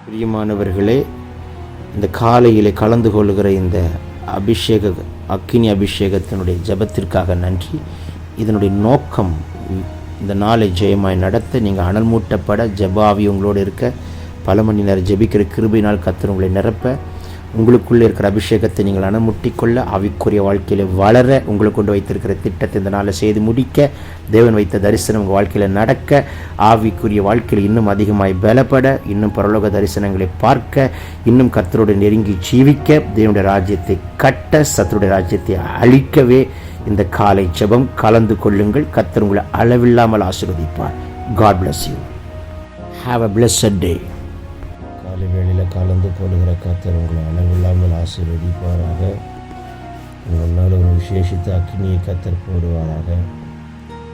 பிரியமானவர்களே, இந்த காலையில் கலந்து கொள்கிற இந்த அக்கினி அபிஷேகத்தினுடைய ஜெபத்திற்காக நன்றி. இதனுடைய நோக்கம் இந்த நாளை ஜெயமாய் நடத்த, நீங்கள் அனல் மூட்டப்பட, ஜெபாவி உங்களோடு இருக்க, பல மணி நேரம் ஜெபிக்கிற கிருபையினால் கர்த்தர் உங்களை நிரப்ப, உங்களுக்குள்ளே இருக்கிற அபிஷேகத்தை நீங்கள் அனமுட்டிக்கொள்ள, ஆவிக்குரிய வாழ்க்கையில் வளர, உங்களுக்கு கொண்டு வைத்திருக்கிற திட்டத்தை இந்த நாளில் செய்து முடிக்க, தேவன் வைத்த தரிசனம் உங்கள் வாழ்க்கையில் நடக்க, ஆவிக்குரிய வாழ்க்கையில் இன்னும் அதிகமாய் பலப்பட, இன்னும் பரலோக தரிசனங்களை பார்க்க, இன்னும் கர்த்தரோடு நெருங்கி ஜீவிக்க, தேவனுடைய ராஜ்யத்தை கட்ட, சத்துருடைய ராஜ்யத்தை அழிக்கவே இந்த காலை ஜெபம் கலந்து கொள்ளுங்கள். கர்த்தர் உங்களை அளவில்லாமல் ஆசீர்வதிப்பார். God bless you. Have a blessed day. காலை வேளையில் கலந்து கொள்கிற கர்த்தர் உங்களை அளவில்லாமல் ஆசீர்வதிப்பாராக. உங்கள் நாள் ஒரு விசேஷித்த அக்கினியை கர்த்தர் போடுவாராக.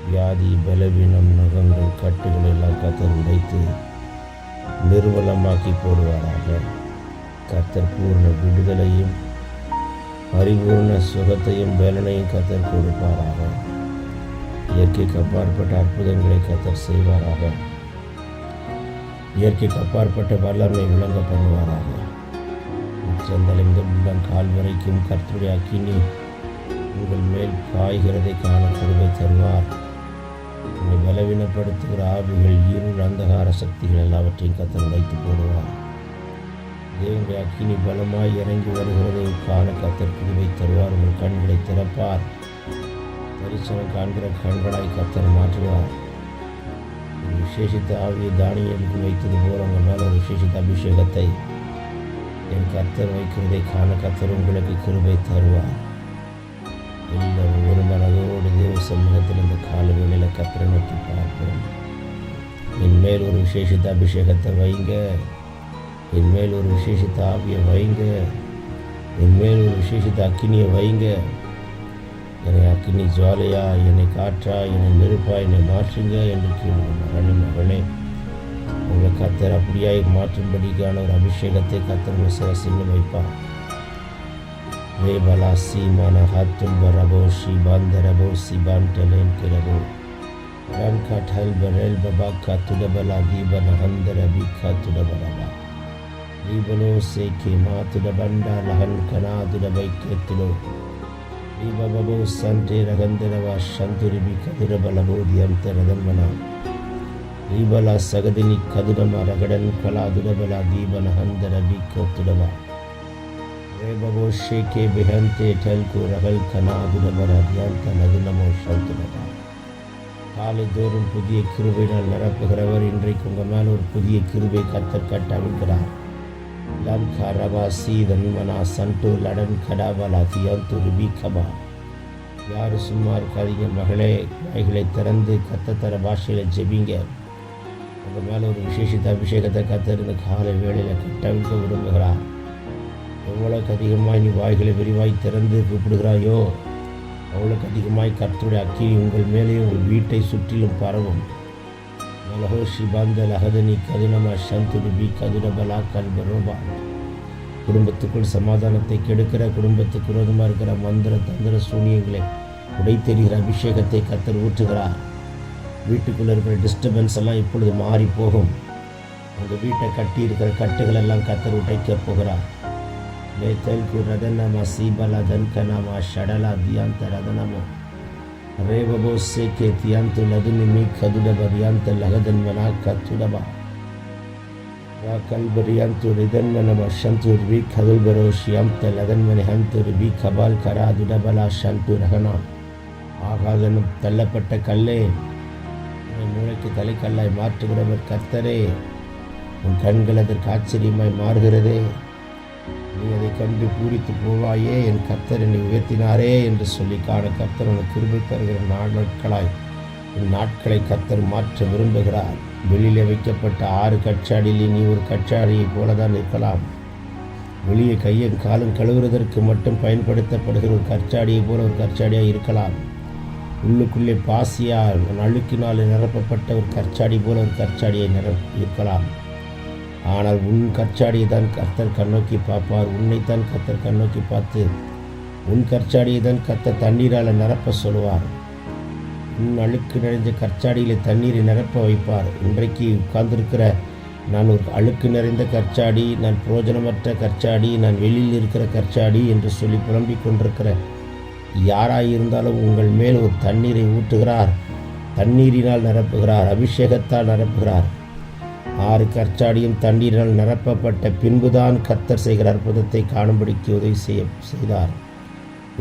வியாதி, பலவீனம், நகங்கள், கட்டுகள் எல்லாம் கர்த்தர் உடைத்து நிர்மலமாக்கி போடுவாராக. கர்த்தர் பூர்ண விடுதலையும் பரிபூர்ண சுகத்தையும் பலனையும் கர்த்தர் கொடுப்பாராக. இயற்கைக்கு அப்பாற்பட்ட அற்புதங்களை கர்த்தர் செய்வாராக. இயற்கைக்கு அப்பாற்பட்ட வல்லமை விளங்க பண்ணுவாராக. உச்சந்தலைந்து உள்ளம் கால் வரைக்கும் கர்த்தருடைய அக்கினி உங்கள் மேல் பாய்கிறதை காண கிருபை தருவார். உங்களை பலவீனப்படுத்துகிற ஆவிகள், இருள், அந்தகார சக்திகள் எல்லாவற்றையும் கர்த்தர் உடைத்து போடுவார். தேவனுடைய அக்கினி பலமாய் இறங்கி வருகிறதை காண கர்த்தர் கிருபை தருவார். உங்கள் கண்களை திறப்பார். தரிசனம் காண்கிற கண்களாய் கர்த்தர் மாற்றுவார். ஒரு விசேஷித்த ஆவியை தானியேலுக்கு வைத்தது போல உங்கள் மேல் ஒரு விசேஷித்த அபிஷேகத்தை என் கர்த்தர் வைக்கிறதை காண கர்த்தர் உங்களுக்கு கிருபை தருவார். எல்லாரும் ஒரு மனதோடு தேவ சமூகத்தில் இந்த கால வேளையில் கர்த்தரை நோக்கி பார்ப்போம். என் மேல் ஒரு விசேஷித்த அபிஷேகத்தை வைங்க, என் மேல் ஒரு விசேஷித்த ஆவியை வைங்க, என் மேல் ஒரு விசேஷித்த அக்கினியை வைங்க. என்னை அக்கினி ஜுவாலையா, என்னை காற்றா, என்னை நெருப்பா, என்னை மாற்றுங்க என்று கேளுங்க. மகனே, உங்களை கர்த்தர் அப்படியாய் மாற்றும்படிக்கான ஒரு அபிஷேகத்தை கர்த்தர் சிரசில் வைப்பார். ரேபலா சீமான ஹத்துல் பரபோ ஷிபாந்த ரபோ சிபான் டெலேன் கிரபோ ரன் கட்டல் பரேல் பபா கத்துடபலா தீபன ஹந்தர பி கத்துடபலபா ரீபலோ சேக்கே மாத்துடபண்டா லஹன் கனாதுடபை கேத்துலோ ரீபபோ சண்டே ரகந்தரவா சந்துரிபி கதுரபலபோதி அந்தரதன்மனா ரீபலா சகதினி கதுரம ரகடன் கலாதுடபலா தீபன ஹந்தர பி கத்துடபா ரேபபோ ஷேக்கே பிஹந்தே டல்கு ரகல் கனாதுடபர தியாந்த நதுனமோ சந்துடபா. காலைதோறும் புதிய கிருபையினால் நிரப்புகிறவர் இன்றைக்கு உங்கள் மேல் ஒரு புதிய கிருபை கர்த்தர் கட்டவிழ்கிறார். லம்கா ரபா சீதன்மனா சண்டு லடன் கடாபலா தியாந்து ரிபி கபா. யார் சும்மா இருக்காதீங்க மகளே, வாய்களை திறந்து கத்தத்தர பாஷையில் ஜெபிங்க. உங்கள் மேலே ஒரு விசேஷித்த அபிஷேகத்தை கர்த்தர் இந்த காலை வேளையில் கட்டவிழ்க்க விரும்புகிறார். எவ்வளோக்கு அதிகமாய் நீ வாய்களை விரிவாய் திறந்து கூப்பிடுகிறாயோ அவ்வளோக்கு அதிகமாய் கர்த்தருடைய அக்கினி உங்கள் மேலேயும் உங்கள் வீட்டை சுற்றிலும் பரவும். மலஹோ ஷிபாந்த லஹதனி கதுனமா சந்துரிபி கதுனபலா கல்பரோபா. குடும்பத்துக்குள் சமாதானத்தை கெடுக்கிற, குடும்பத்துக்கு விரோதமாக இருக்கிற மந்திர தந்திர சூனியங்களை உடைத்தெறிகிற அபிஷேகத்தை கர்த்தர் ஊற்றுகிறார். வீட்டுக்குள்ளே இருக்கிற டிஸ்டர்பன்ஸ் எல்லாம் இப்பொழுது மாறி போகும். உங்கள் வீட்டை கட்டி இருக்கிற கட்டுகள் எல்லாம் கர்த்தர் உடைக்க போகிறார். லேத்தல்கு ரதனமா சீபலா தன்கனமா ஷடலா தியாந்த ரதனமோ ரேபபோ சேக்கே தியாந்து லதுனிமி கதுடப ரியாந்த லகதன்வனா கத்துடபா ரா கல்பரியாந்து ரிதன்வனம சந்துர்வி கதுல்பரோ ஷியாந்த லதன்வனி ஹந்துர்வி கபால் கராதுடபலா சந்து ரகனா. ஆகாதனும் தள்ளப்பட்ட கல்லே, மூளைக்கு தலைக்கல்லாய் மாற்றுகிறவர் கர்த்தரே, உன் கண்கள் அதற்கு ஆச்சரியமாய் மாறுகிறதே. நீ அதை கண்டு பூரித்து போவாயே, என் கர்த்தர் என்னை உயர்த்தினாரே என்று சொல்லி காண கர்த்தர் உனக்கு கிருபை தருகிற நாட்களாய் என் நாட்களை கர்த்தர் மாற்ற விரும்புகிறார். வெளியிலே வைக்கப்பட்ட 6 கச்சாடியில் நீ ஒரு கச்சாடியைப் போல தான் இருக்கலாம். வெளியே கையும் காலும் கழுவுறதற்கு மட்டும் பயன்படுத்தப்படுகிற ஒரு கச்சாடியை போல ஒரு கச்சாடியாக இருக்கலாம். உள்ளுக்குள்ளே பாசியால் அழுக்கினால் நிரப்பப்பட்ட ஒரு கச்சாடி போல ஒரு கச்சாடியை இருக்கலாம். ஆனால் உன் கச்சாடியை தான் கர்த்தர் கண்ணோக்கி பார்ப்பார். உன்னைத்தான் கர்த்தர் கண்ணோக்கி பார்த்து உன் கற்சாடியை தான் கர்த்தர் தண்ணீரால் நிரப்ப சொல்லுவார். உன் அழுக்கு நிறைந்த கற்சாடியில் தண்ணீரை நிரப்ப வைப்பார். இன்றைக்கு உட்கார்ந்திருக்கிற நான் ஒரு அழுக்கு நிறைந்த கற்சாடி, நான் பிரயோஜனமற்ற கற்சாடி, நான் வெளியில் இருக்கிற கற்சாடி என்று சொல்லி புலம்பிக் கொண்டிருக்கிற யாராயிருந்தாலும் உங்கள் மேல் ஒரு தண்ணீரை ஊற்றுகிறார். தண்ணீரினால் நிரப்புகிறார், அபிஷேகத்தால் நிரப்புகிறார். 6 கற்சாடியும் தண்ணீரினால் நிரப்பப்பட்ட பின்புதான் கர்த்தர் செய்கிற அற்புதத்தை காணும்படிக்கு உதவி செய்தார்.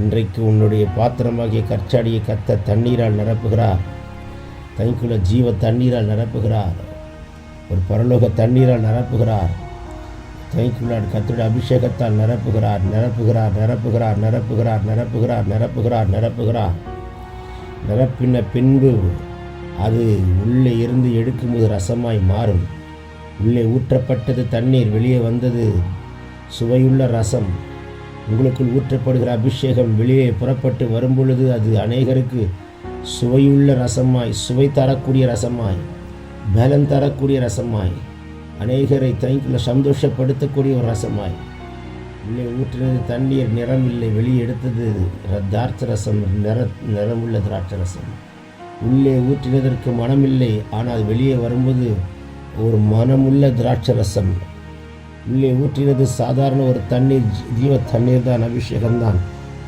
இன்றைக்கு உன்னுடைய பாத்திரமாகிய கற்சாடியை கர்த்தர் தண்ணீரால் நிரப்புகிறார். தனிக்குள்ள ஜீவ தண்ணீரால் நிரப்புகிறார். ஒரு பரலோக தண்ணீரால் நிரப்புகிறார். தனிக்குள்ள கர்த்தருடைய அபிஷேகத்தால் நிரப்புகிறார். நிரப்புகிறார் நிரப்புகிறார் நிரப்புகிறார் நிரப்புகிறார் நிரப்புகிறார் நிரப்புகிறார். நிரப்பின பின்பு அது உள்ளே இருந்து எடுக்கும்போது ரசமாய் மாறும். உள்ளே ஊற்றப்பட்டது தண்ணீர், வெளியே வந்தது சுவையுள்ள ரசம். உங்களுக்குள் ஊற்றப்படுகிற அபிஷேகம் வெளியே புறப்பட்டு வரும்பொழுது அது அநேகருக்கு சுவையுள்ள ரசமாய், சுவை தரக்கூடிய ரசமாய், பலன் தரக்கூடிய ரசமாய், அநேகரை தனிக்குள்ள சந்தோஷப்படுத்தக்கூடிய ஒரு ரசமாய். உள்ளே ஊற்றினது தண்ணீர் நிறம் இல்லை, வெளியே எடுத்தது திராட்சை ரசம், நிறமுள்ள திராட்சை ரசம். உள்ளே ஊற்றினதற்கு மனமில்லை, ஆனால் வெளியே வரும்போது ஒரு மனமுள்ள திராட்சை ரசம். உள்ளே ஊற்றினது சாதாரண ஒரு தண்ணீர், ஜீவ தண்ணீர் தான், அபிஷேகம்தான்.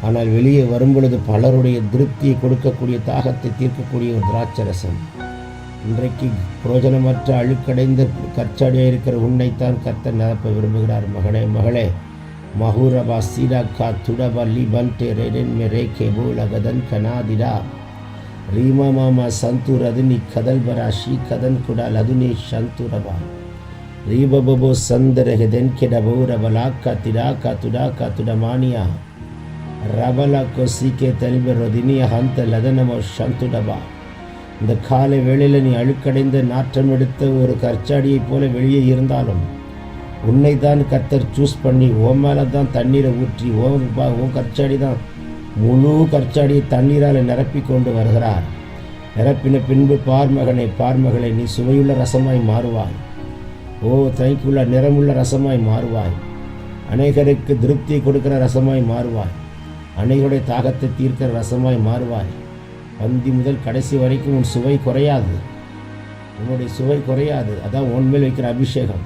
ஆனால் வெளியே வரும்பொழுது பலருடைய திருப்தியை கொடுக்கக்கூடிய, தாகத்தை தீர்க்கக்கூடிய ஒரு திராட்சை ரசம். இன்றைக்கு புரோஜனமற்ற அழுக்கடைந்த கற்சாடியாக இருக்கிற உன்னைத்தான் கர்த்தர் நிரப்ப விரும்புகிறார். மகனே மகளே, மஹூரபா சீராக்கா துடபா லிபன்டே ரெடென் மே ரேகே போல கதன் கனாதிடா ரீமா மாமா சந்தூர் அதுனி கதல்பரா ஷீ கதன் குடால் அதுனி சந்தூரபா ரீபபோ சந்தரஹெதென் கெடபௌரபலாக்கா திடாக்கா துடாக்கா துடமானியா ரபலா கொசிக்கே தலிப ரொதினிய ஹந்த லதனமோ சந்துடபா. இந்த காலை வேளையில் நீ அழுக்கடைந்த நாற்றம் எடுத்த ஒரு கற்சாடியைப் போல வெளியே இருந்தாலும் உன்னை தான் கர்த்தர் சூஸ் பண்ணி உன் மேலே தான் தண்ணீரை ஊற்றி உன் கற்சாடி தான் முழு கற்சாடியை தண்ணீரால் நிரப்பி கொண்டு வருகிறார். நிரப்பின பின்பு பார்மகனை பார்மகளை நீ சுவையுள்ள ரசமாய் மாறுவாய். தனிக்குள்ள நிறமுள்ள ரசமாய் மாறுவாய். அநேகருக்கு திருப்தியை கொடுக்கிற ரசமாய் மாறுவாய். அநேகருடைய தாகத்தை தீர்க்கிற ரசமாய் மாறுவாய். பந்தி முதல் கடைசி வரைக்கும் உன் சுவை குறையாது, உன்னுடைய சுவை குறையாது. அதான் உன்மேல் வைக்கிற அபிஷேகம்.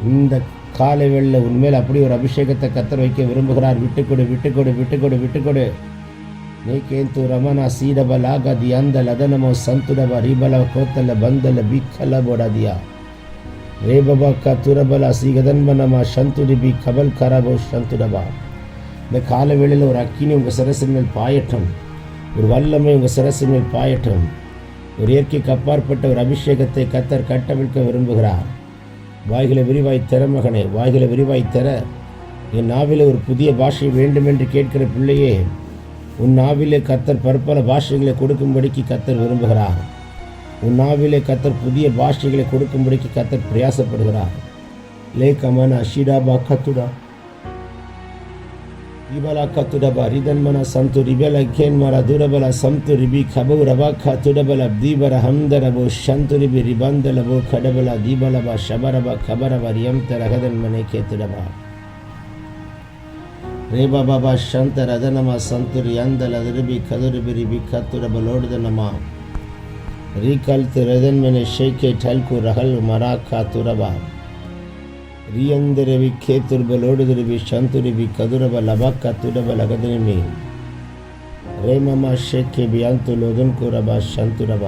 இந்த காலை வேளையில் உன்மேல் அப்படி ஒரு அபிஷேகத்தை கர்த்தர் வைக்க விரும்புகிறார். விட்டுக்கொடு விட்டுக்கொடு விட்டுக்கொடு விட்டுக்கொடு. நீக்கேந்து ரமணா சீடபலாக தியந்த லதனமோ சந்துடப ரிபல கோத்தல பந்தல பிக்கல போடாதியா ரேபபா கத்துரபலா சீகதன்மனமா சந்துடிபி கபல் கரபோ சந்துடபா. இந்த கால வேளையில் ஒரு அக்கினி உங்கள் சிரசின் மேல் பாயட்டும், ஒரு வல்லமை உங்கள் சிரசின் மேல் பாயட்டும். ஒரு இயற்கைக்கு அப்பாற்பட்ட ஒரு அபிஷேகத்தை கர்த்தர் கட்டவிழ்க்க விரும்புகிறார். வாய்களை விரிவாய் தர மகனே, வாய்களை விரிவாய் தர. என் நாவிலே ஒரு புதிய பாஷை வேண்டும் என்று கேட்கிற பிள்ளையே, உன் நாவிலே கர்த்தர் பற்பல பாஷைகளை கொடுக்கும்படிக்கு கர்த்தர் விரும்புகிறார். உன் நாவிலே கர்த்தர் புதிய பாஷைகளை கொடுக்கும்படிக்கு கர்த்தர் பிரயாசப்படுகிறார். லே கமனா ஷிடாபா கத்துடா ரிபலா கத்துடபா ரிதன்மனா சந்து ரிபல கேன்மரா துரபலா சம்து ரிபி கபு ரபா கத்துடபல தீபர ஹம்தரபோ சந்துரிபி ரிபந்தலபோ கடபலா தீபலபா ஷபரபா கபரபா ரியம் தரகதன்மனை கேத்துடபா ரேபா பாபா சந்த ரதனமா சந்துரி அந்தல ரிபி கதுரிபி ரிபி கத்துடபலோடுதனமா ரீகல்த்து ரதன்மனை ஷேக்கே டல்கு ரகல் மரா காத்துரபா ರಿಯಂದರವಿ ಖೇತುರ್ಬಲೋಡುದುರಿಬಿ ಶಂತುರಿಬಿ ಕದುರಬ ಲಬಕ್ಕ ತುಡಬ ಲಗದನಿಮಿ ರೇಮಮ್ಮ ಶೇಖೆ ಬಿಯಾಂತು ಲೋದನ್ಕುರಬ ಶಂತುರಬ.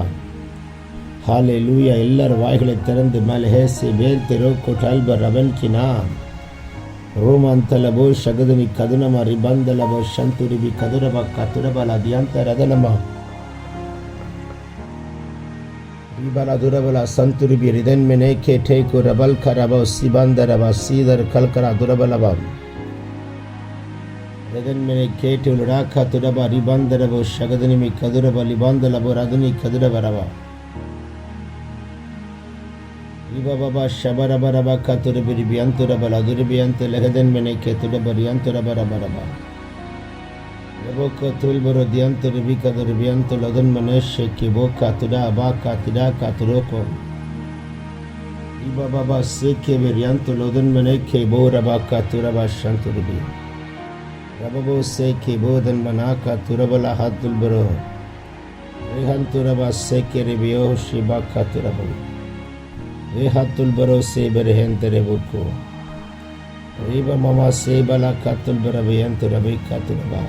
ஹalleluya. எல்லார் வாய்களை திறந்து மேலே ஹேசி பேர்த்திரோ கொட்டால்ப ரபன்கினா ரோமாந்தலபோ ஷகதனி கதுனம ரிபந்தலபோ ಶಂತುರಿಬಿ ಕದುರಬ ಕತುರಬಲ ದಿಯಾಂತ ರದನಮ ರಿಬಲ ದುರಬಲ ಸಂತುರಿಬಿ ರಿದನ್ಮೆನೆ ಕೇಠೇಕು ರಬಲ್ ಕರಬ ಸಿಬಂದರಬ ಸೀದರ್ ಕಲ್ಕರ ದುರಬಲಬ ರಿದನ್ಮೆನೆ ಕೇಟು ಲುಡಾಕ ತುರಬ ರಿಬಂದರಬ ಶಗದನಿಮಿ ಕದುರಬ ಲಿಬಂದಲಬ ರದನಿ ಕದುರಬರಬ ರಿಬಬ ಶಬರಬರಬ ಕತುರಬಿ ರಿಬಿಯಂತುರಬಲ ದುರಿಬಿಯಂತ ಲಗದನ್ಮೆನೆ ಕೇತುರಬರಿಯಂತುರಬರಬರಬ Boka tulbaro dianto ribika duribianto ladan maneshe ki boka tuda abaka tida katuroko iba baba seke berianto ladan maneke bora baka turaba shanto ribi ரபபோ சேக்கி போதன் மனாக்கா துரபலா ஹாத்துல் பரோ ரேஹன் துரபா சேக்கி ரிபியோ ஷிபாக்கா துரபோ ரேஹாத்துல் பரோ சேபரேஹன் தெரேபுக்கோ ரீப மமா சேபலா காத்துல் பரபயன் துரபை காத்துரபா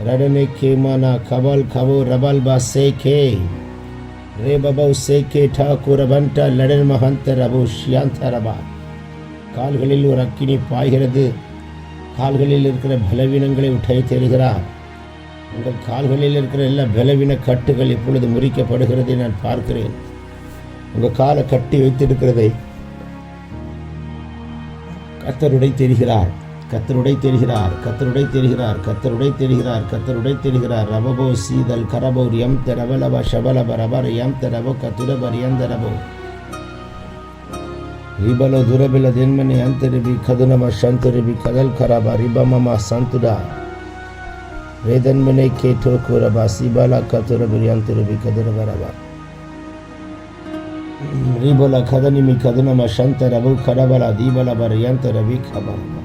ரடனே கேமானா கபால் கபோ ரபால் பா சேக்கே ரே பபௌ சேக்கே டாக்கூர பண்டா லடன் மகந்த ரபோ ஷியாந்தரபா கால்களில் ஒரு அக்கினி பாய்கிறது. கால்களில் இருக்கிற பலவீனங்களை உடை தெரிகிறார். உங்கள் கால்களில் இருக்கிற எல்லா பலவீன கட்டுகள் இப்பொழுது முறிக்கப்படுகிறதை நான் பார்க்கிறேன். உங்கள் காலை கட்டி வைத்திருக்கிறதை கர்த்தருடை தெரிகிறார். கர்த்தருடை தெரிகிறார். கர்த்தருடை தெரிகிறார். கர்த்தருடை தெரிகிறார். கர்த்தருடை தெரிகிறார். ரபபோ சீதல் கரபோர் எம் தரபலப ஷபலப ரபர் எம் தரபோ கத்துரபர் எந்தரபோ ரிபலோ துரபில தென்மனி அந்தரிபி கதுனம சந்தரிபி கதல் கரபா ரிபமமா சந்துடா வேதன்மனை கேட்டோ கூரபா சிபாலா கத்துரபி அந்தரிபி கதுரபரபா ரிபல கதனிமி கதுனம சந்தரபு கரபலா தீபலபர யந்தரபி கபரபா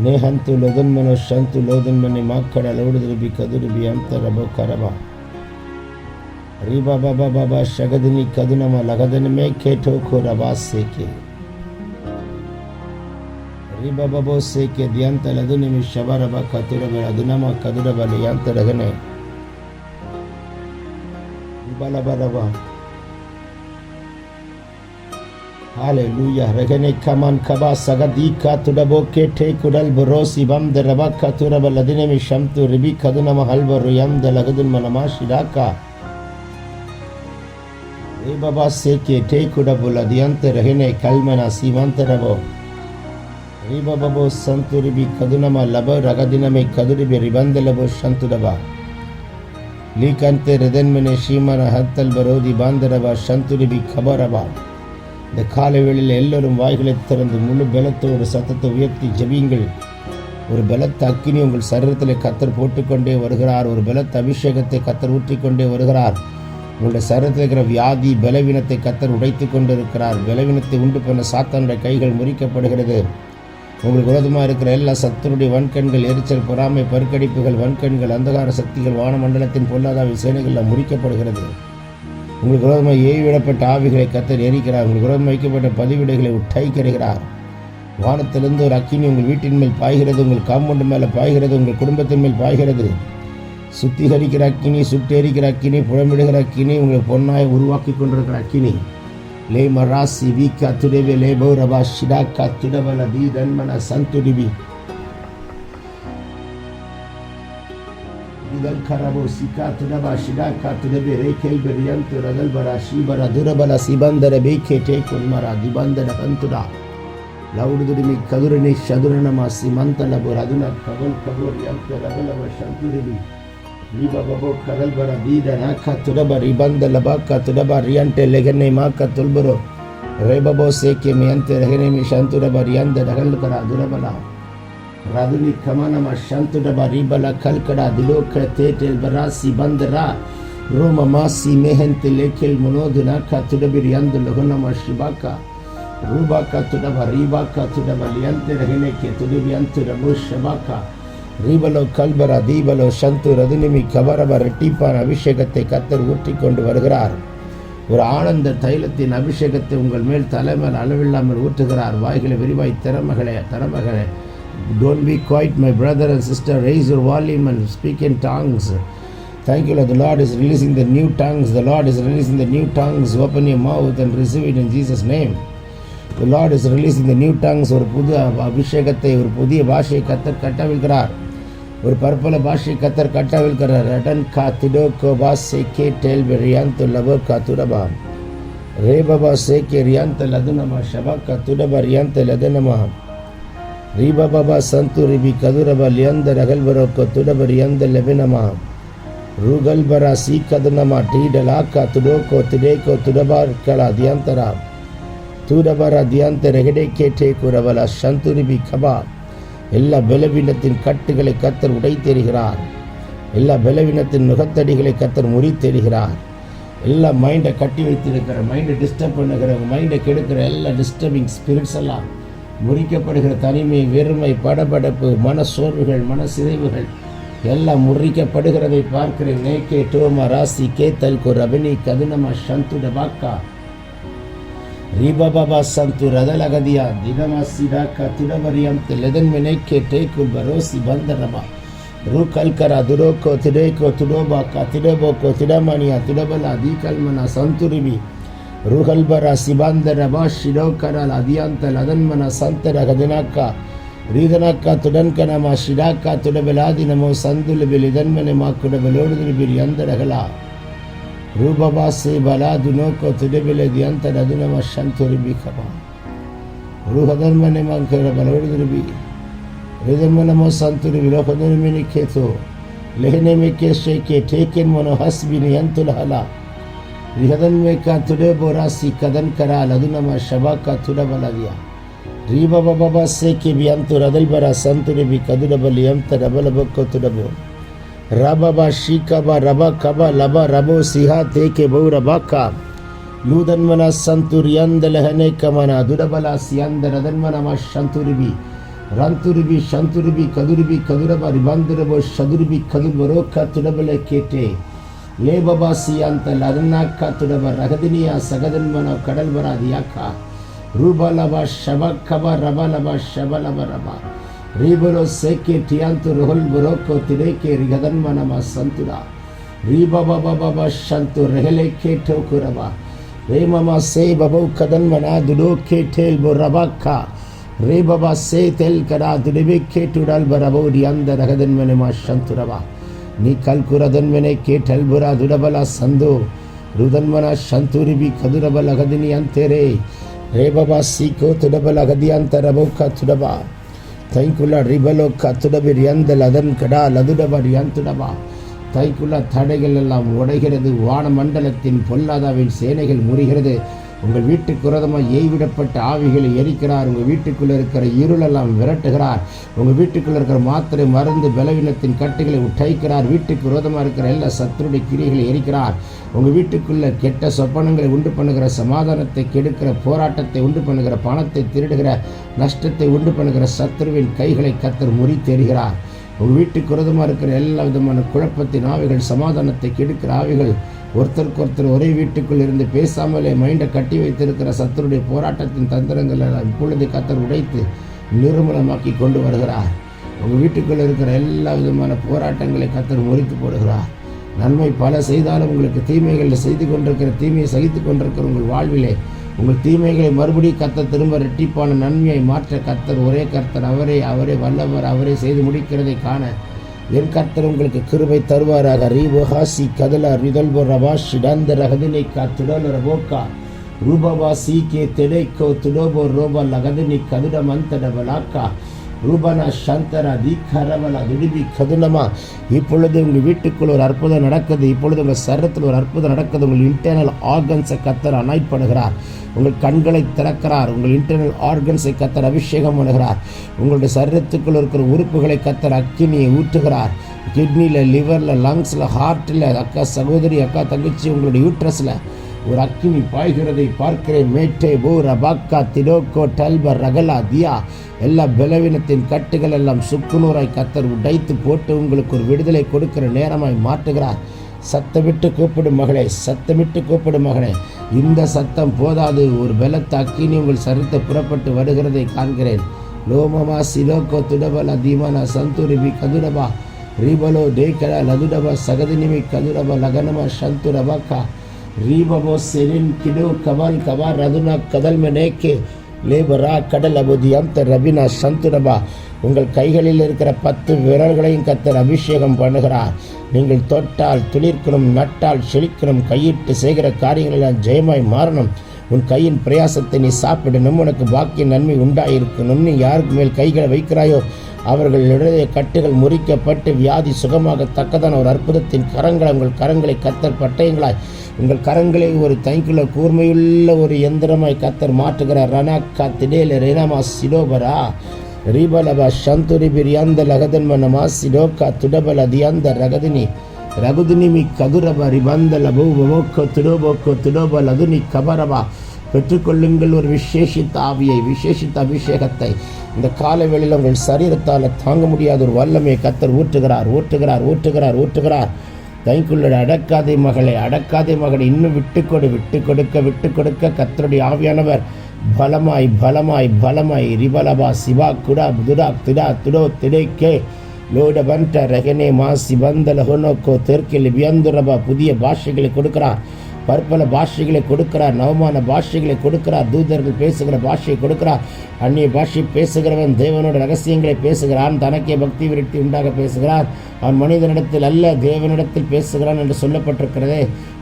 நேஹந்து லோதன்மனோ சந்து லோதன்மனி மாக்கட லோடுதிரிபி கதுரிபி அந்தரபு கரபா रीबा बाबा बाबा शगदनी कदनमा लगदन में केठो को रबा सेके रीबा बाबो सेके दियंत लदुनि में शबरबा कतुरब अदुनमा कदुरब लियंत रगने रीबा लबरबा हालेलुया रगने कमान कबा सगदी का तुडबो केठे कुडल बरोसी बम दरबा कतुरब लदुनि में शमतु रिबी कदनमा हलबर यम द लगदुन मनमा शिराका रे बाबा सेके ठे कुडबुल दियंत रहने कलमना सीमंत रबो रे बाबा संतुरिबी कदुनमा लब रगदिनमे कदुरिबी रिबंद लबो शंतुडबा लीकंते रदन्मने शीमन हत्तल बरोदी बांदरबा शंतुरिबी खबरबा இந்த காலை வேளையில் எல்லோரும் வாய்களை திறந்து முழு பலத்தோடு சத்தத்தை உயர்த்தி ஜெபியுங்கள். ஒரு பலத்த அக்கினி உங்கள் சரீரத்தில் கத்தர் போட்டுக்கொண்டே வருகிறார். ஒரு பலத்த அபிஷேகத்தை கத்தர் ஊற்றிக்கொண்டே வருகிறார். உங்களுடைய சரீரத்தில் இருக்கிற வியாதி பலவீனத்தை கத்தர் உடைத்து கொண்டு இருக்கிறார். பலவீனத்தை உண்டு பண்ண சாத்தானுடைய கைகள் முறிக்கப்படுகிறது. உங்களுக்கு விரோதமாக இருக்கிற எல்லா சத்துருடைய வன்கண்கள், எரிச்சல், பொறாமை, பற்கடிப்புகள், வன்கண்கள், அந்தகார சக்திகள், வானமண்டலத்தின் பொல்லாதாவி சேனைகளில் முறிக்கப்படுகிறது. உங்களுக்கு விரோதமாக ஏவிடப்பட்ட ஆவிகளை கத்தர் எரிக்கிறார். உங்களுக்கு விரோதமாக வைக்கப்பட்ட பதிவிடைகளை உடைக்கிறார். வானத்திலிருந்து ஒரு அக்கினி உங்கள் வீட்டின் மேல் பாய்கிறது. உங்கள் காம்பவுண்டு மேலே பாய்கிறது. உங்கள் குடும்பத்தின் மேல் பாய்கிறது. சுத்திகரிக்கிற அக்கினி, சுட்டெரிக்கிற அக்கினி, புழமிடுகிற அக்கினி, உங்களை பொன்னாய் உருவாக்கி கொண்டிருக்கிற அக்கினி லே மராசி வீக்கா துடவே லேபோ ரபா ஷிடாக்கா துடவல தி தன்மன சந்துடிபி இதல் கரபோ சிகா துடபா ஷிடாக்கா துடவே ரேகேல் பெரியந்து ரதல் பரா ஷீபரா துரபல சிபந்தர பேக்கே டேக்குன்மரா திபந்தர பந்துடா லவுடுதுடிமி கதுரணி சதுரணமா சிமந்தலபுர் அதுன கபல் கபோர் யந்த ரபலவ சந்துடிபி रीबा बबो कदल बरा दीदा नाका तुडबा रिबंद लबाका तुडबा रियंटे लेगने माका तुलबरो रे बबो सेके मियंते रहने में शांतुडबा रियंद डगल करा दुरबला रादुनी कमानमा शांतुडबा रिबला कलकड़ा दिलोक तेटेल बरासी बंदरा रोमा मासी मेहनते लेखेल मनोद नाका तुडबी रियंद लगनमा शिबाका रूबाका तुडबा रिबाका तुडबा लियंते रहने के तुडबी अंत रबो शबाका ரீபலோ கல்பரா தீபலோ சந்து ரதுனிமி கபரப ரெட்டிப்பான அபிஷேகத்தை கத்தர் ஊற்றி கொண்டு வருகிறார். ஒரு ஆனந்த தைலத்தின் அபிஷேகத்தை உங்கள் மேல் தலைமையில் அளவில்லாமல் ஊற்றுகிறார். வாய்களை விரிவாய் தரமகளே don't be quiet my brother and sister, raise your volume and speak in tongues. Thank you Lord, the Lord is releasing the new tongues. The Lord is releasing the new tongues. Open your mouth and receive it in Jesus name. The Lord is releasing the new tongues. ஒரு புது அபிஷேகத்தை, ஒரு புதிய பாஷையை கத்தர் கட்டவிழ்கிறார். ஒரு பற்பல பாஷை கத்தர் கட்டவிழ்கிறார். ரடன் கா திடோகோ பாசே கே டெல் ரியாந்து லபோ கா துடபா ரே பபா சே கே ரியாந்த லதுனமா ஷபா கா துடபா ரியாந்த லதுனமா ரீபா பபா சந்து ரிபி கதுரபா லியந்த ரகல்பரோ கோ துடபா ரியாந்த லெபினமா ரூகல்பரா சீ கதுனமா டீடலா கா துடோகோ திடேகோ துடபா கலா தியந்தரா துடபரா தியந்த ரெகடே கேட்டே குரபலா சந்து ரிபி கபா எல்லா பலவீனத்தின் கட்டுகளை கத்தர் உடைத்தெறிகிறார். எல்லா பலவீனத்தின் நுகத்தடிகளை கத்தர் முறித்தெறிகிறார். எல்லா மைண்டை கட்டி வைத்திருக்கிற, மைண்டை டிஸ்டர்ப் பண்ணுகிற, மைண்டை கெடுக்கிற எல்லா டிஸ்டர்பிங் ஸ்பிரிட்ஸ் எல்லாம் முறிக்கப்படுகிற தனிமை, வெறுமை, படபடப்பு, மன சோர்வுகள், மன சிதைவுகள் எல்லாம் முறிக்கப்படுகிறதை பார்க்கிறேன். நேக்கே டோமா ராசி கேத்தல் கோ ரபினி கதுனமா சந்துட பாக்கா ரீபாபா சந்து ரதலகதியா தினமா சிடாக்கா துடபரியம் லெதன் மெனேக்கே டேக்குல் பரோசி பந்தரமா ரூ கல்கரா துரோக்கோ திடேக்கோ துடோபாக்கா திடபோக்கோ திடமணியா திடபலா தீகல்மனா சந்துரிபி ரூகல்பரா சிபாந்தரபா ஷிடோக்கரல் அதியாந்தல் அதன்மன சந்தர கதினாக்கா ரீதனாக்கா துடன்கனமா ஷிடாக்கா துடபலாதினமோ சந்துலுபில் இதன்மனமா குடபலோடுதுபில் யந்தரகலா ரூபபா சேபலா துனோக்கோ துடபில தியந்தர் அதுனமா சந்துரிபி கபா ரூஹதன்மனமா குடபலோடுதுபி ரிதன்மனமோ சந்துரிபி லோகதுனிமினி கேதோ லெஹனேமி கேஷே கே டேக்கன் மனோ ஹஸ்பினி யந்துலஹலா ரிஹதன்மேக்கா துடேபோ ராசி கதன் கரால் அதுனமா ஷபாக்கா துடபலதியா ரீபபபா சேக்கி பியந்து ரதல்பரா சந்துரிபி கதுடபல் யம்த ரபலபக்கோ துடபோ ரபபா ஷீகபா ரபா கபா லபா ரபோ சிஹா தேக்கே பௌ ரபாக்கா லூதன்மனா சந்துரியந்தலஹனே கமனா துடபலா சியந்த ரதன்மனமா சந்துரிபி ரந்துரிபி சந்துரிபி கதுரிபி கதுரபா ரிபந்துரபோ சதுரிபி கதுர்வரோக்கா துடபல கேட்டே லேபபா சியந்தல் அதனாக்கா துடப ரகதினியா சகதன்மனா கடல்பரா தியாக்கா ரூபலபா ஷபக்கபா ரபலபா ஷபலப ரபா ரீபலோ சேக்கே டியாந்து ருஹல் புரோக்கோ திடேக்கே ரிகதன்மனமா சந்துரா ரீபபபபா சந்து ரெஹலேக்கே டோக்குரபா ரேமமா சே பபௌ கதன்மனா துடோக்கே டேல் போ ரபாக்கா ரேபபா சே தெல் கடா துடிபேக்கே டுடல் பரபோ டியந்த ரகதன்மனமா சந்துரபா நீ கல்குரதன்மனை கேட்டல் புரா துடபலா சந்தோ ருதன்மனா சந்துரிபி கதுரபல் அகதினி அந்தேரே ரேபபா சீக்கோ துடபல் அகதியாந்த ரபோக்கா துடபா தைக்குள்ள ரிபலோக்கா துடபிர் யந்தல் அதன் கடா லதுடபர் யந்துடபா தைக்குள்ள தடைகள் எல்லாம் உடைகிறது. வானமண்டலத்தின் பொல்லாதாவின் சேனைகள் முறிகிறது. உங்கள் வீட்டுக்கு விரோதமாக எய்விடப்பட்ட ஆவிகளை எரிக்கிறார். உங்கள் வீட்டுக்குள்ளே இருக்கிற இருளெல்லாம் விரட்டுகிறார். உங்கள் வீட்டுக்குள்ளே இருக்கிற மாத்திரை மருந்து பலவீனத்தின் கட்டுகளை உடைக்கிறார். வீட்டுக்கு விரோதமாக இருக்கிற எல்லா சத்துருடைய கிரிகளை எரிக்கிறார். உங்கள் வீட்டுக்குள்ளே கெட்ட சொப்பனங்களை உண்டு பண்ணுகிற, சமாதானத்தை கெடுக்கிற, போராட்டத்தை உண்டு பண்ணுகிற, பணத்தை திருடுகிற, நஷ்டத்தை உண்டு பண்ணுகிற சத்துருவின் கைகளை கர்த்தர் முறித்தெறிகிறார். உங்கள் வீட்டுக்கு விரோதமாக இருக்கிற எல்லா விதமான குழப்பத்தின் ஆவிகள், சமாதானத்தை கெடுக்கிற ஆவிகள், ஒருத்தருக்கு ஒருத்தர் ஒரே வீட்டுக்குள் இருந்து பேசாமலே மைண்டை கட்டி வைத்திருக்கிற சத்துருடைய போராட்டத்தின் தந்திரங்களை இப்பொழுது கர்த்தர் உடைத்து நிர்மூலமாக்கி கொண்டு வருகிறார். உங்கள் வீட்டுக்குள் இருக்கிற எல்லா விதமான போராட்டங்களை கர்த்தர் முறித்து போடுகிறார். நன்மை பல செய்தாலும் உங்களுக்கு தீமைகளை செய்து கொண்டிருக்கிற, தீமையை சகித்து கொண்டிருக்கிற உங்கள் வாழ்விலே உங்கள் தீமைகளை மறுபடியும் கர்த்தர் திரும்ப ரெட்டிப்பான நன்மையை மாற்ற கர்த்தர் ஒரே கர்த்தர், அவரே வல்லவர், அவரே செய்து முடிக்கிறதை காண என் கர்த்தர் உங்களுக்கு கிருபை தருவாராக. ரீபோஹாசி கதலா ரிதல்போ ரபாஷி டந்த ரகதினை கா துடல ரபோக்கா ரூபபா சீக்கே தெடைக்கோ துடோபோ ரோபா லகதினி கதுட மந்தட பலாக்கா ரூபனா சந்தரா தீக்கரவலா திடிபி கதுனமா. இப்பொழுது உங்கள் வீட்டுக்குள் ஒரு அற்புதம் நடக்குது. இப்பொழுது உங்கள் சரீரத்தில் ஒரு அற்புதம் நடக்குது. உங்கள் இன்டர்னல் ஆர்கன்ஸை கர்த்தர் அனாய்ட் பண்ணுகிறார். உங்கள் கண்களை திறக்கிறார். உங்கள் இன்டர்னல் ஆர்கன்ஸை கர்த்தர் அபிஷேகம் பண்ணுகிறார். உங்களுடைய சரீரத்துக்குள் இருக்கிற உறுப்புகளை கர்த்தர் அக்கினியை ஊற்றுகிறார். கிட்னியில், லிவரில், லங்ஸில், ஹார்ட்டில், அக்கா சகோதரி, அக்கா தங்கச்சி, உங்களுடைய யூட்ரஸில் ஒரு அக்கினி பாய்கிறதை பார்க்கிறேன். மேட்டே போ ரபாக்கா திடோக்கோ டல்பர் ரகலா தியா. எல்லா பலவீனத்தின் கட்டுகள் எல்லாம் சுக்குநூறாய் கர்த்தர் உடைத்து போட்டு உங்களுக்கு ஒரு விடுதலை கொடுக்கிற நேரமாய் மாற்றுகிறார். சத்தமிட்டு கூப்பிடும் மகளே, சத்தமிட்டு கூப்பிடும் மகனே. இந்த சத்தம் போதாது, ஒரு பலத்த அக்கினி உங்கள் சரித்து புறப்பட்டு வருகிறதை காண்கிறேன். லோமமா சிலோக்கோ துடபலா தீமானா சந்துரிபி கதுடபா ரீபலோ டேக்கடா லதுடபா சகதினிமி கதுடபா லகனமா சந்துரபாக்கா ரீபபோ செனின் கிடோ கபால் கபா ரதுனா கதல் மெனேக்கே லேபரா கடல் அபுதியந்த ரபினா சந்துரபா. உங்கள் கைகளில் இருக்கிற 10 விரல்களையும் கர்த்தர் அபிஷேகம் பண்ணுகிறார். நீங்கள் தொட்டால் துளிர்க்கணும், நட்டால் செழிக்கணும், கையிட்டு செய்கிற காரியங்களெல்லாம் ஜெயமாய் மாறணும். உன் கையின் பிரயாசத்தை நீ சாப்பிடணும். உனக்கு பாக்கிய நன்மை உண்டாயிருக்கணும். நீ யாருக்கு மேல் கைகளை வைக்கிறாயோ அவர்களுடைய கட்டுகள் முறிக்கப்பட்டு வியாதி சுகமாகத்தக்கதான ஒரு அற்புதத்தின் கரங்களை, உங்கள் கரங்களை கர்த்தர் பட்டயங்களாய், உங்கள் கரங்களை ஒரு தைக்குள்ள கூர்மையுள்ள ஒரு எந்திரமாய் கர்த்தர் மாற்றுகிறார். ரணக்கா திடேல ரெனமா சிலோபரா ரீபலபா சந்துரி பிரியாந்த லகதன்மனமா சிலோக்கா துடபல தியாந்த ரகதினி ரகுதினிமி கதுரப ரிபந்த லபோ பவோக்கோ துடோபோக்கோ துடோப லதுனி கபரபா பெற்றுக்கொள்ளுங்கள் ஒரு விசேஷித்த ஆவியை, விசேஷித்த அபிஷேகத்தை. இந்த கால வேளையில் உங்கள் சரீரத்தால் தாங்க முடியாத ஒரு வல்லமையை கர்த்தர் ஊற்றுகிறார் ஊற்றுகிறார் ஊற்றுகிறார் ஊற்றுகிறார். தைக்குள்ள அடக்காதே மகளே, அடக்காதே மகளே, இன்னும் விட்டு கொடுக்க கர்த்தருடைய ஆவியானவர் பலமாய் பலமாய் பலமாய் ரிபலபா சிவா குடா துடா திடா துடோ திடைக்கே லோட பண்ட ரகனே மாசி பந்தல ஹொனோக்கோ தெற்கில் வியந்துரபா புதிய பாஷைகளை கொடுக்கிறார், பற்பல பாஷைகளை கொடுக்கிறார், நவமான பாஷைகளை கொடுக்கிறார், தூதர்கள் பேசுகிற பாஷையை கொடுக்கிறார். அந்நிய பாஷை பேசுகிறவன் தேவனோட ரகசியங்களை பேசுகிறான், தனக்கே பக்தி விருத்தி உண்டாக பேசுகிறான். அவன் மனிதனிடத்தில் அல்ல தேவனிடத்தில் பேசுகிறான் என்று சொல்லப்பட்டிருக்கிறதே.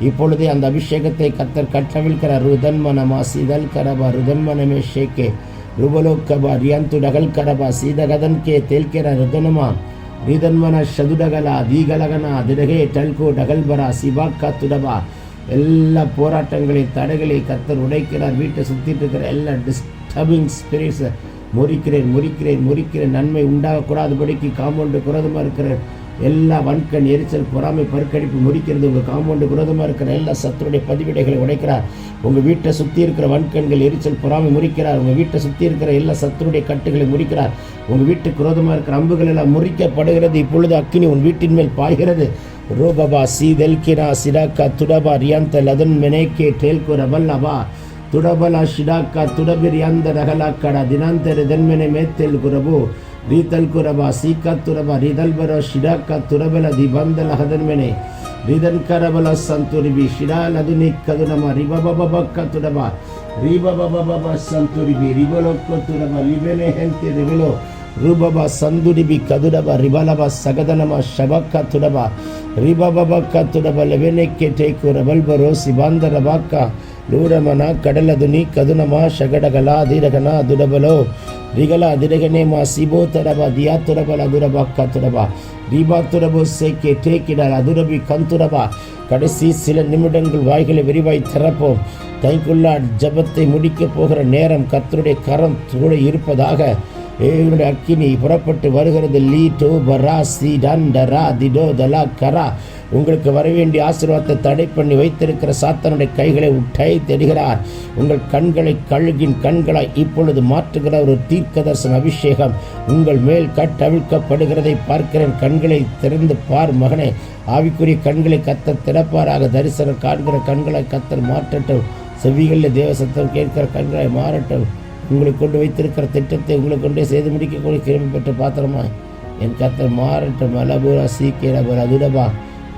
இப்பொழுதே அந்த அபிஷேகத்தை கர்த்தர் கட்டவிழ்கிறார். ருதன்மனமா சீதல் கரபா ருதன்மனமே ஷேக்கே ருபலோக்கபா ரியாந்து டகல் கரபா சீதகதன் கே தேல்கிற ருதனமா ரிதன்மன சதுடகலா தீகலகனா திடகே டல்கோ டகல்பரா சிபாக்கா துடபா. எல்லா போராட்டங்களையும் தடைகளை கர்த்தர் உடைக்கிறார். வீட்டை சுற்றிட்டு இருக்கிற எல்லா டிஸ்டர்பிங் ஸ்பிரிட்ஸை முறிக்கிறேன். நன்மை உண்டாகக்கூடாதபடிக்கு காம்பவுண்டு குரோதமாக இருக்கிற எல்லா வன்கண் எரிச்சல் பொறாமை பற்கடிப்பு முறிக்கிறது. உங்கள் காம்பவுண்டு குரோதமாக இருக்கிற எல்லா சத்துருடைய பதிவிடைகளை உடைக்கிறார். உங்கள் வீட்டை சுற்றி இருக்கிற வன்கண்கள் எரிச்சல் பொறாமை முறிக்கிறார். உங்கள் வீட்டை சுற்றி இருக்கிற எல்லா சத்துருடைய கட்டுகளை முறிக்கிறார். உங்கள் வீட்டுக்கு குரோதமாக இருக்கிற அம்புகள் எல்லாம் முறிக்கப்படுகிறது. இப்பொழுது அக்கினி உன் வீட்டின் மேல் பாய்கிறது. ரோபபா சீதெல்கிரா சிடாக்கா துடபா ரியாந்த லதன் மெனேக்கே டேல்கு ரபல்லபா துடபலா ஷிடாக்கா துடபிரியாந்த ரகலாக்கடா தினாந்தர தென்மெனே மேத்தெல் குரபு ரீதல் குரபா சீக்கா துரபா ரிதல்பரோ ஷிடாக்கா துரபல திபந்தல ஹதன்மெனே ரிதன் கரபல சந்துரிபி ஷிடா லதுனி கதுனமா ரிபபபக்க துடபா ரிபபபப சந்துரிபி ரிபலோக்கோ துரபா லிபெனே ஹென்தி ரிபலோ ரூபபா சந்துரிபி கதுடபா ரிபலபா சகதனமா ஷபக்கா துடபா ரிபபபக்க துடபா லெவெனேக்கே டேக்கு ரபல்பரோ சிபாந்தரபாக்கா லூரமனா கடலதுனி கதுனமா ஷகடகலா அதிரகனா துடபலோ ரிகலா அதிரகனேமா சிபோ தரபா தியா துரபல அதுரபாக்கா துடபா ரீபா துரபோ சேக்கே டேக்கிடல் அதுரபி கந்துரபா. கடைசி சில நிமிடங்கள் வாய்களை விரிவாய் திறப்போம். தைக்குள்ளா ஜபத்தை முடிக்கப் போகிற நேரம் கர்த்தருடைய கரம் கூட இருப்பதாக. ஏனுடைய அக்கினி புறப்பட்டு வருகிறது. லீடோ பரா சீடா திடோ தலா கரா. உங்களுக்கு வரவேண்டிய ஆசீர்வாதத்தை தடை பண்ணி வைத்திருக்கிற சாத்தானுடைய கைகளை உட்டை தெரிகிறார். உங்கள் கண்களை கழுகின் கண்களாய் இப்பொழுது மாற்றுகிற ஒரு தீர்க்க தரிசன அபிஷேகம் உங்கள் மேல் கட்டவிழ்க்கப்படுகிறதை பார்க்கிறேன். கண்களை திறந்து பார் மகனே. ஆவிக்குரிய கண்களை கத்தர் திறப்பாராக. தரிசனம் காண்கிற கண்களை கத்தர் மாற்றட்டும். செவிகளில் தேவ சத்தம் கேட்கிற கண்களை மாறட்டும். உங்களை கொண்டு வைத்திருக்கிற திட்டத்தை உங்களை கொண்டே செய்து முடிக்கக்கூடிய கிருபை பெற்ற பாத்திரமாய் என் கர்த்தர் மாறட்டும். அலபுரா சீக்கிரபர் அதுரபா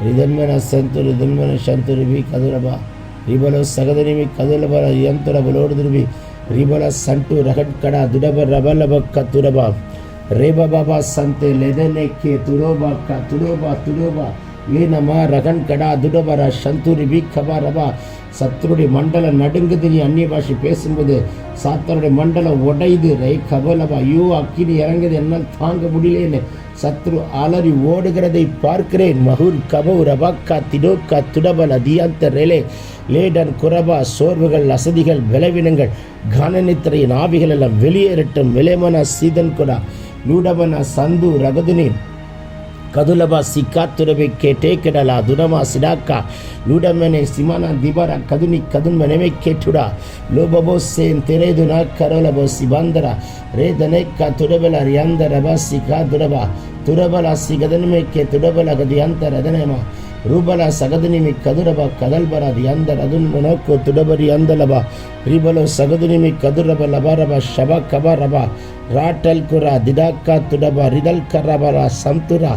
ரிதன்மன சந்துரு ரிதன்மன சந்துருபி கதுரபா ரிபலோ சகதனிமி கதுலபர யந்துரபலோடு திருபி ரிபல சண்டு ரகட்கடா துடபர் ரபலபக்க துரபா ரேபபாபா சந்தே லெதனேக்கே துரோபாக்கா துடோபா ஏனமா ரகன் கடா துடபரா சந்துரிபி கபா ரபா. சத்துருடைய மண்டலம் நடுங்குது. நீ அந்நிய பாஷை பேசும்போது சாத்தனுடைய மண்டலம் உடையுது. ரை கபலபா ஐயோ அக்கினி இறங்குது, என்னால் தாங்க முடியலேன்னு சத்ரு அலறி ஓடுகிறதை பார்க்கிறேன். மகுர் கபௌ ரபாக்கா திடோக்கா துடபல தியாந்த ரெலே லேடன் குரபா. சோர்வுகள் அசதிகள் பலவீனங்கள் கனநித்திரையின் ஆவிகள் எல்லாம் வெளியேறட்டும். விலேமனா சீதன் குடா லூடபனா சந்து ரகதுனி கதுலபா சிக்காத்துரபை கேட்டே கெடலா துனமா சிடாக்கா லூடமனே சிமானா திபரா கதுனி கதுன்மனமே கேட்டுடா லோபபோ சேன் திரைதுனா கரோலபோ சிபாந்தரா ரேதனேக்கா துடபல ரியாந்தரபா சிகா துடபா துரபலா சிகதன்மே கே துடபல கதியாந்த ரதனேமா ரூபலா சகதுனிமி கதுரபா கதல்பரா தியாந்தர் அதுன் மனோக்கோ துடபரி அந்தலபா ரிபலோ சகதுனிமி கதுரப லபரபா ஷபா கபா ரபா ராட்டல் குரா திடாக்கா துடபா ரிதல் கரபரா சந்துரா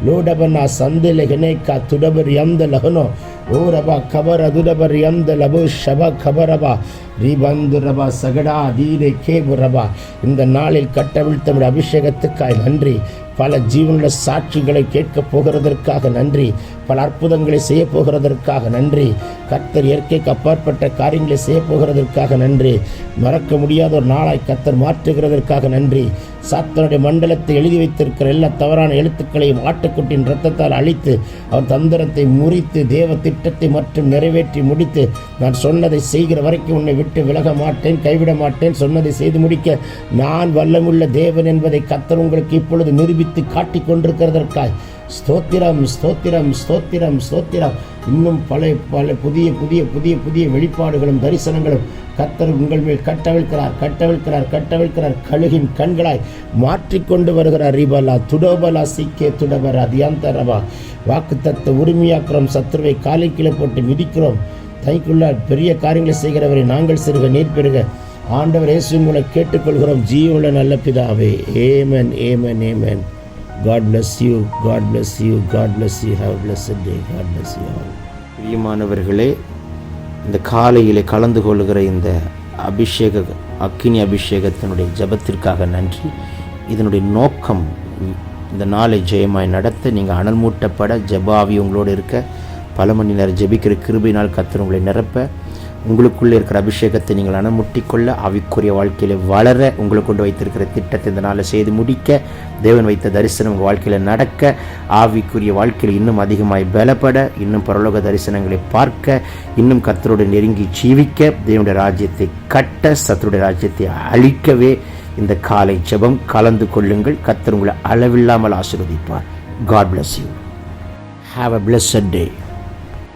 லோடபனா சந்தில ஹெனேக்கா துடபரி அந்த லஹனோ ஓ ரபா கபர் அதுடபர் அந்த லபோ ஷபா கபரபா ரீபந்துரபா சகடா தீரே கேபுரபா. இந்த நாளில் கட்டவிழ்த்தமிழ் அபிஷேகத்துக்காய் நன்றி. பல ஜீவனுள்ள சாட்சிகளை கேட்கப் போகிறதற்காக நன்றி. பல அற்புதங்களை செய்ய போகிறதற்காக நன்றி. கர்த்தர் இயற்கைக்கு அப்பாற்பட்ட காரியங்களை செய்ய போகிறதற்காக நன்றி. மறக்க முடியாத ஒரு நாளாய் கர்த்தர் மாற்றுகிறதற்காக நன்றி. சாத்தனுடைய மண்டலத்தை எழுதி வைத்திருக்கிற எல்லா தவறான எழுத்துக்களையும் ஆட்டுக்குட்டியின் இரத்தத்தால் அழித்து அவர் தந்திரத்தை முறித்து தேவ திட்டத்தை மற்றும் நிறைவேற்றி முடித்து நான் சொன்னதை செய்கிற வரைக்கும் உன்னை விட்டு விலக மாட்டேன், கைவிட மாட்டேன். சொன்னதை செய்து முடிக்க நான் வல்லமுள்ள தேவன் என்பதை கர்த்தர் உங்களுக்கு இப்பொழுது நிரூபித்து காட்டிக் கொண்டிருக்கிறதற்காய் ஸ்தோத்திரம் ஸ்தோத்திரம் ஸ்தோத்திரம் ஸ்தோத்திரம். இன்னும் பல பல புதிய புதிய புதிய புதிய வெளிப்பாடுகளும் தரிசனங்களும் கர்த்தர் உங்கள் மேல் கட்டவிழ்க்கிறார் கட்டவிழ்க்கிறார் கட்டவிழ்க்கிறார். கழுகின் கண்களாய் மாற்றிக்கொண்டு வருகிறார். ரிபலா துடோபலா சிக்கே துடபரா தியாந்தரபா. வாக்குத்தத்த உரிமையாக்குறோம். சத்துருவை காலை கீழே போட்டு மிதிக்கிறோம். தைக்குள்ள பெரிய காரியங்களை செய்கிறவரை நாங்கள் சிறுக நீர் பெறுக. ஆண்டவர் இயேசு மூலம் கேட்டுக்கொள்கிறோம் ஜீவனுள்ள நல்ல பிதாவே. Yemen Yemen Yemen. God bless you, God bless you, God bless you. Have a blessed day. God bless you all. பிரியமானவர்களே, இந்த காலையிலே கலந்து கொள்கிற இந்த அக்கினி அபிஷேகத்தினுடைய ஜபத்திற்காக நன்றி. இதனுடைய நோக்கம் இந்த நாளை ஜெயமாய் நடத்த, நீங்கள் அனல் மூட்டப்பட, ஜபாவி உங்களோடு இருக்க, பல மணி நேரம் ஜெபிக்கிற கிருபையினால் கர்த்தர் உங்களை நிரப்ப, உங்களுக்குள்ளே இருக்கிற அபிஷேகத்தை நீங்கள் அனமுட்டிக்கொள்ள, ஆவிக்குரிய வாழ்க்கையில் வளர, உங்களை கொண்டு வைத்திருக்கிற திட்டத்தை இந்த நாளில் செய்து முடிக்க, தேவன் வைத்த தரிசனம் உங்கள் வாழ்க்கையில் நடக்க, ஆவிக்குரிய வாழ்க்கையில் இன்னும் அதிகமாய் பலப்பட, இன்னும் பரலோக தரிசனங்களை பார்க்க, இன்னும் கர்த்தரோடு நெருங்கி ஜீவிக்க, தேவனுடைய ராஜ்யத்தை கட்ட, சத்துருடைய ராஜ்யத்தை அழிக்கவே இந்த காலை ஜெபம். கலந்து கொள்ளுங்கள். கர்த்தர் உங்களை அளவில்லாமல் ஆசீர்வதிப்பார். God bless you. Have a blessed day.